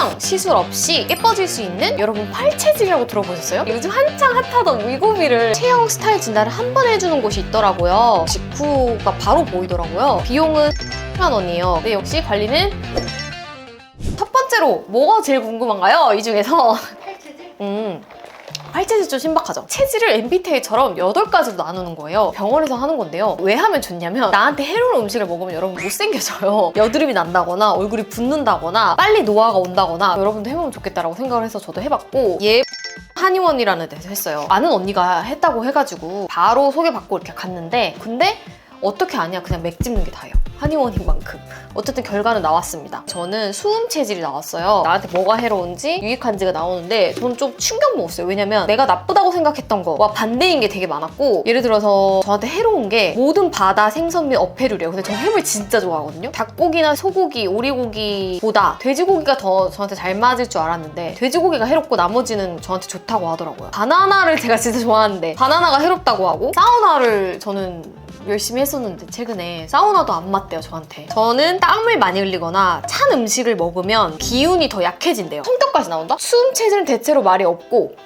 전혀 시술 없이 예뻐질 수 있는 여러분 팔체질이라고 들어보셨어요? 요즘 한창 핫하던 위고비를 체형 스타일 진단을 한 번 해주는 곳이 있더라고요. 직후가 바로 보이더라고요. 비용은 10만 원이에요. 근데 역시 관리는 첫 번째로 뭐가 제일 궁금한가요? 이 중에서 팔체질? 팔체질 좀 신박하죠? 체질을 MBTI처럼 8가지로 나누는 거예요. 병원에서 하는 건데요. 왜 하면 좋냐면 나한테 해로운 음식을 먹으면 여러분 못생겨져요. 여드름이 난다거나 얼굴이 붓는다거나 빨리 노화가 온다거나 여러분도 해보면 좋겠다라고 생각을 해서 저도 해봤고 한의원이라는 데서 했어요. 아는 언니가 했다고 해가지고 바로 소개받고 이렇게 갔는데 근데 어떻게 아냐? 그냥 맥 짚는 게 다예요. 한의원인 만큼. 어쨌든 결과는 나왔습니다. 저는 수음 체질이 나왔어요. 나한테 뭐가 해로운지 유익한지가 나오는데 저는 좀 충격 먹었어요. 왜냐면 내가 나쁘다고 생각했던 거와 반대인 게 되게 많았고 예를 들어서 저한테 해로운 게 모든 바다 생선 및 어패류래요. 근데 저 해물 진짜 좋아하거든요. 닭고기나 소고기, 오리고기보다 돼지고기가 더 저한테 잘 맞을 줄 알았는데 돼지고기가 해롭고 나머지는 저한테 좋다고 하더라고요. 바나나를 제가 진짜 좋아하는데 바나나가 해롭다고 하고 사우나를 저는 열심히 했었는데 최근에 사우나도 안 맞대요 저한테. 저는 땀을 많이 흘리거나 찬 음식을 먹으면 기운이 더 약해진대요. 성격까지 나온다? 수음 체질은 대체로 말이 없고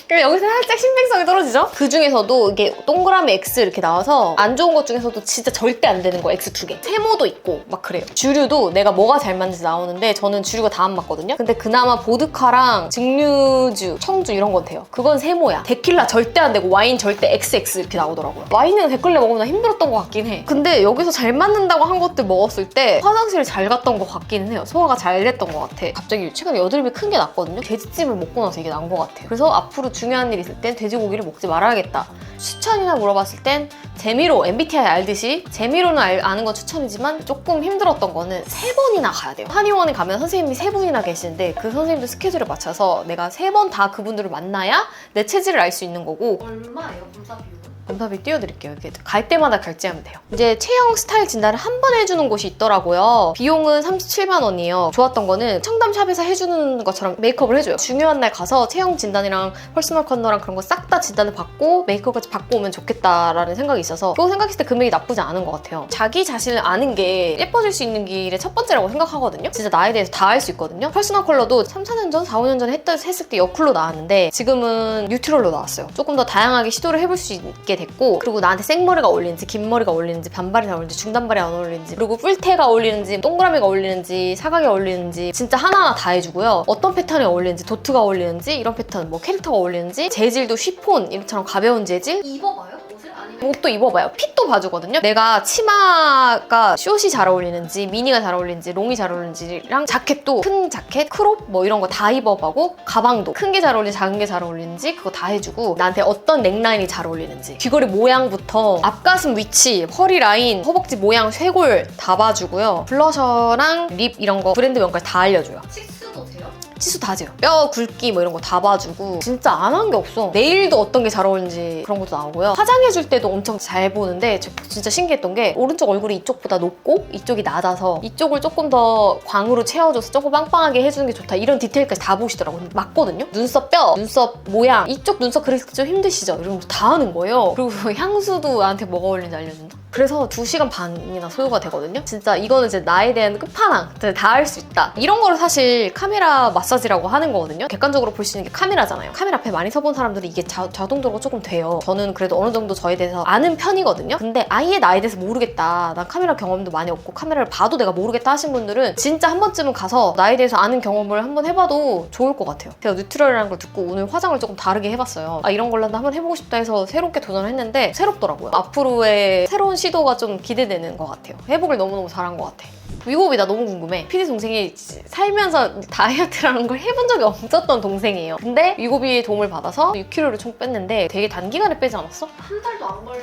그럼 여기서 살짝 신빙성이 떨어지죠? 그 중에서도 이게 동그라미 X 이렇게 나와서 안 좋은 것 중에서도 진짜 절대 안 되는 거 X 2개. 세모도 있고 막 그래요. 주류도 내가 뭐가 잘 맞는지 나오는데 저는 주류가 다 안 맞거든요. 근데 그나마 보드카랑 증류주, 청주 이런 건 돼요. 그건 세모야. 데킬라 절대 안 되고 와인 절대 XX 이렇게 나오더라고요. 와인은 데킬라 먹으면 힘들었던 것 같긴 해. 근데 여기서 잘 맞는다고 한 것들 먹었을 때 화장실을 잘 갔던 것 같기는 해요. 소화가 잘 됐던 것 같아. 갑자기 최근에 여드름이 큰 게 났거든요. 돼지찜을 먹고 나서 이게 난 것 같아요. 그래서 앞으로 중요한 일 있을 땐 돼지고기를 먹지 말아야겠다. 추천이나 물어봤을 땐 재미로, MBTI 알듯이 재미로는 아는 건 추천이지만 조금 힘들었던 거는 3번이나 가야 돼요. 한의원에 가면 선생님이 3분이나 계시는데 그 선생님들 스케줄에 맞춰서 내가 3번 다 그분들을 만나야 내 체질을 알 수 있는 거고. 얼마예요, 검사 비용은? 검사비 띄워드릴게요. 이렇게 갈 때마다 결제하면 돼요. 이제 체형 스타일 진단을 한 번 해주는 곳이 있더라고요. 비용은 37만 원이에요. 좋았던 거는 청담샵에서 해주는 것처럼 메이크업을 해줘요. 중요한 날 가서 체형 진단이랑 퍼스널 컨너랑 그런 거 싹 다 진단을 받고 메이크업까지 받고 오면 좋겠다라는 생각이 있어서 그거 생각했을 때 금액이 나쁘지 않은 것 같아요. 자기 자신을 아는 게 예뻐질 수 있는 길의 첫 번째라고 생각하거든요. 진짜 나에 대해서 다 알 수 있거든요. 퍼스널 컬러도 3, 4년 전, 4, 5년 전에 했을 때 여쿨로 나왔는데 지금은 뉴트럴로 나왔어요. 조금 더 다양하게 시도를 해볼 수 있게 됐고 그리고 나한테 생머리가 어울리는지 긴 머리가 어울리는지 반발이 잘 어울리는지 중단발이 안 어울리는지 그리고 뿔테가 어울리는지 동그라미가 어울리는지 사각이 어울리는지 진짜 하나하나 다 해주고요. 어떤 패턴이 어울리는지 도트가 어울리는지 이런 패턴 뭐 캐릭터가 어울리는지 재질도 쉬폰 이처럼 가벼운 재질 입어봐요? 옷을? 아니면 옷도 입어봐요. 핏도 봐주거든요. 내가 치마가 숏이 잘 어울리는지 미니가 잘 어울리는지 롱이 잘 어울리는지랑 자켓도 큰 자켓, 크롭 뭐 이런 거 다 입어보고 가방도 큰 게 잘 어울리는지 작은 게 잘 어울리는지 그거 다 해주고 나한테 어떤 넥라인이 잘 어울리는지 귀걸이 모양부터 앞가슴 위치, 허리 라인, 허벅지 모양, 쇄골 다 봐주고요. 블러셔랑 립 이런 거 브랜드 명까지 다 알려줘요. 치수도 돼요? 치수 다 재요. 뼈 굵기 뭐 이런 거 다 봐주고 진짜 안 한 게 없어. 네일도 어떤 게 잘 어울리는지 그런 것도 나오고요. 화장해줄 때도 엄청 잘 보는데 진짜 신기했던 게 오른쪽 얼굴이 이쪽보다 높고 이쪽이 낮아서 이쪽을 조금 더 광으로 채워줘서 조금 빵빵하게 해주는 게 좋다. 이런 디테일까지 다 보시더라고요. 맞거든요? 눈썹 뼈, 눈썹 모양 이쪽 눈썹 그리기 좀 힘드시죠? 이런 거 다 하는 거예요. 그리고 향수도 나한테 뭐가 어울리는지 알려준다. 그래서 2시간 반이나 소요가 되거든요. 진짜 이거는 이제 나에 대한 끝판왕 다 할 수 있다. 이런 거를 사실 카메라 마사지라고 하는 거거든요. 객관적으로 볼 수 있는 게 카메라잖아요. 카메라 앞에 많이 서본 사람들은 이게 자동적으로 조금 돼요. 저는 그래도 어느 정도 저에 대해서 아는 편이거든요. 근데 아예 나에 대해서 모르겠다. 난 카메라 경험도 많이 없고 카메라를 봐도 내가 모르겠다 하신 분들은 진짜 한 번쯤은 가서 나에 대해서 아는 경험을 한번 해봐도 좋을 것 같아요. 제가 뉴트럴이라는 걸 듣고 오늘 화장을 조금 다르게 해봤어요. 아 이런 걸로 한번 해보고 싶다 해서 새롭게 도전을 했는데 새롭더라고요. 앞으로의 새로운 시도가 좀 기대되는 것 같아요. 회복을 너무너무 잘한 것 같아. 위고비 나 너무 궁금해. PD 동생이 살면서 다이어트라는 걸 해본 적이 없었던 동생이에요. 근데 위고비의 도움을 받아서 6kg를 총 뺐는데 되게 단기간에 빼지 않았어? 한 달도 안 걸려.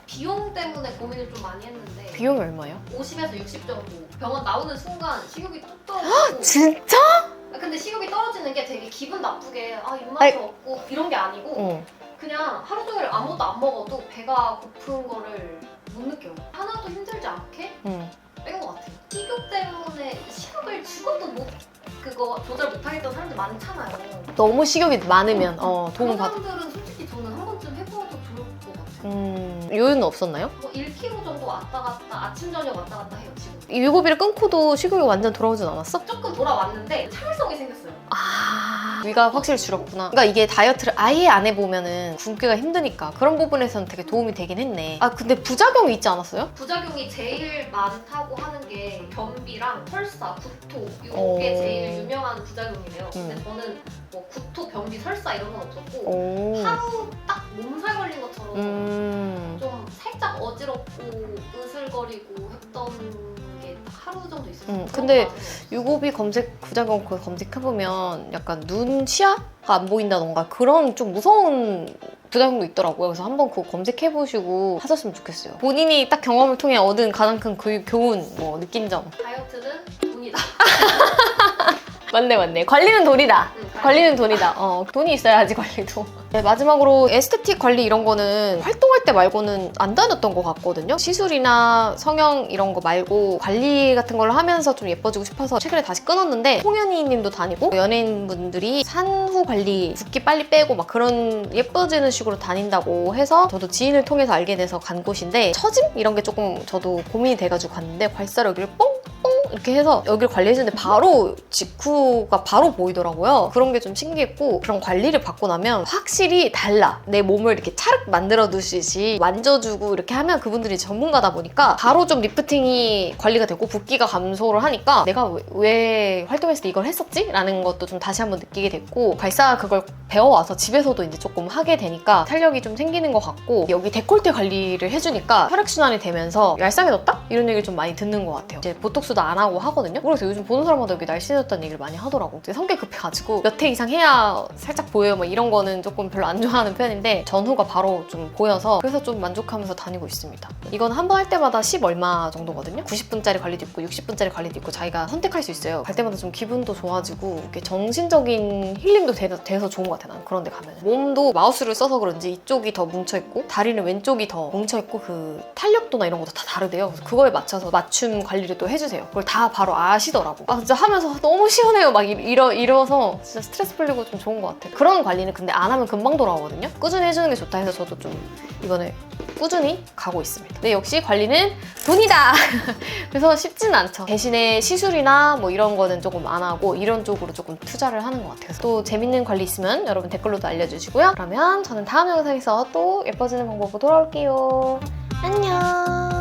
비용 때문에 고민을 좀 많이 했는데 비용이 얼마예요? 50에서 60 정도. 병원 나오는 순간 식욕이 뚝 떨어지고 진짜? 근데 식욕이 떨어지는 게 되게 기분 나쁘게 입맛이 없고 이런 게 아니고 그냥 하루 종일 아무것도 안 먹어도 배가 고픈 거를 못 느껴요. 하나도 힘들지 않게 뺀 것 같아요. 식욕 때문에 식욕을 죽어도 그거 조절 못하겠다는 사람들 많잖아요. 너무 식욕이 많으면 도움 그런 받... 사람들은 솔직히 저는 한 번쯤 해보아도 좋을 것 같아요. 요요는 없었나요? 뭐 1kg 정도 왔다 갔다 아침 저녁 왔다 갔다 해요 지금. 이 유고비를 끊고도 식욕이 완전 돌아오진 않았어? 조금 돌아왔는데 참을성이 생겼어요. 위가 확실히 줄었구나. 그러니까 이게 다이어트를 아예 안 해보면은 굶기가 힘드니까 그런 부분에서는 되게 도움이 되긴 했네. 근데 부작용이 있지 않았어요? 부작용이 제일 많다고 하는 게 변비랑 설사, 구토 이게 제일 유명한 부작용이래요. 근데 저는 뭐 구토, 변비, 설사 이런 건 없었고 하루 딱 몸살 걸린 것처럼 좀 살짝 어지럽고 으슬거리고 했던 게 하루 정도 있었어요. 근데 유고비 부작용 검색해보면 약간 눈 치아가 안 보인다던가 그런 좀 무서운 부작용도 있더라고요. 그래서 한번 그거 검색해보시고 하셨으면 좋겠어요. 본인이 딱 경험을 통해 얻은 가장 큰 교훈, 뭐 느낀 점. 다이어트는 돈이다. 맞네. 관리는 돈이다. 관리는 돈이다. 돈이 있어야지 관리도. 네, 마지막으로 에스테틱 관리 이런 거는 활동할 때 말고는 안 다녔던 것 같거든요. 시술이나 성형 이런 거 말고 관리 같은 걸 하면서 좀 예뻐지고 싶어서 최근에 다시 끊었는데 홍현희 님도 다니고 연예인분들이 산후 관리, 붓기 빨리 빼고 막 그런 예뻐지는 식으로 다닌다고 해서 저도 지인을 통해서 알게 돼서 간 곳인데 처짐? 이런 게 조금 저도 고민이 돼가지고 갔는데 괄사를 여기를 뽕 이렇게 해서 여기를 관리해주는데 바로 직후가 바로 보이더라고요. 그런 게 좀 신기했고 그런 관리를 받고 나면 확실히 달라. 내 몸을 이렇게 차륵 만들어 두시지 만져주고 이렇게 하면 그분들이 전문가다 보니까 바로 좀 리프팅이 관리가 되고 붓기가 감소를 하니까 내가 왜 활동했을 때 이걸 했었지? 라는 것도 좀 다시 한번 느끼게 됐고 발사 그걸 배워와서 집에서도 이제 조금 하게 되니까 탄력이 좀 생기는 것 같고 여기 데콜테 관리를 해주니까 혈액순환이 되면서 얄쌍해졌다? 이런 얘기를 좀 많이 듣는 것 같아요. 이제 보톡스도 안 하고 하거든요. 그래서 요즘 보는 사람마다 여기 날씬해졌다는 얘기를 많이 하더라고. 성격 급해가지고 몇 회 이상 해야 살짝 보여요. 막 이런 거는 조금 별로 안 좋아하는 편인데 전후가 바로 좀 보여서 그래서 좀 만족하면서 다니고 있습니다. 이건 한 번 할 때마다 10 얼마 정도거든요. 90분짜리 관리도 있고 60분짜리 관리도 있고 자기가 선택할 수 있어요. 갈 때마다 좀 기분도 좋아지고 이렇게 정신적인 힐링도 돼서 좋은 것 같아. 난 그런 데 가면 몸도 마우스를 써서 그런지 이쪽이 더 뭉쳐있고 다리는 왼쪽이 더 뭉쳐있고 그 탄력도나 이런 것도 다 다르대요. 그래서 그거에 맞춰서 맞춤 관리를 또 해주세요. 그걸 다 바로 아시더라고. 진짜 하면서 너무 시원해요. 막 이러서 진짜 스트레스 풀리고 좀 좋은 것 같아요. 그런 관리는 근데 안 하면 금방 돌아오거든요. 꾸준히 해주는 게 좋다 해서 저도 좀 이번에 꾸준히 가고 있습니다. 근데 역시 관리는 돈이다! 그래서 쉽지는 않죠. 대신에 시술이나 뭐 이런 거는 조금 안 하고 이런 쪽으로 조금 투자를 하는 것 같아요. 또 재밌는 관리 있으면 여러분 댓글로도 알려주시고요. 그러면 저는 다음 영상에서 또 예뻐지는 방법으로 돌아올게요. 안녕!